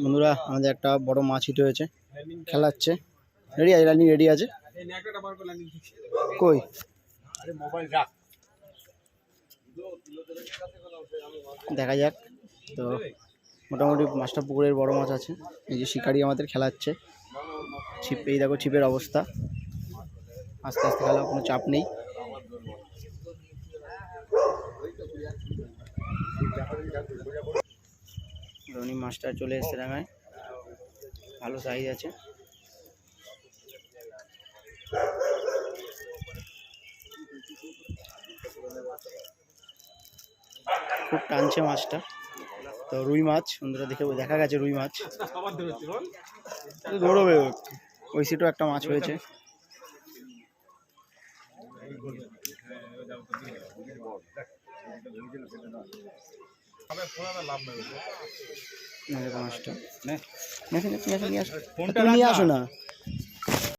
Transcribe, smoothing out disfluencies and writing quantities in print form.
বন্ধুরা আমাদের একটা বড় মাছ হিট হয়েছে, খেলাচ্ছে। রেডি আছে, রানিং রেডি আছে। কই দেখা যাক। তো মোটামুটি মাছটা পুকুরের বড় মাছ আছে। এই যে শিকারি আমাদের খেলাচ্ছে ছিপ। এই দেখো ছিপের অবস্থা, আস্তে আস্তে খেলা, কোনো চাপ নেই। রনি মাছটা চলে এসছে ডাঙায়, ভালো সাইজ আছে। খুব টানছে মাছটা। তো রুই মাছ বন্ধুরা, দেখা গেছে রুই মাছ দৌড়বে। ওই সিটেও একটা মাছ হয়েছে। মাছটা নিয়ে আসো না।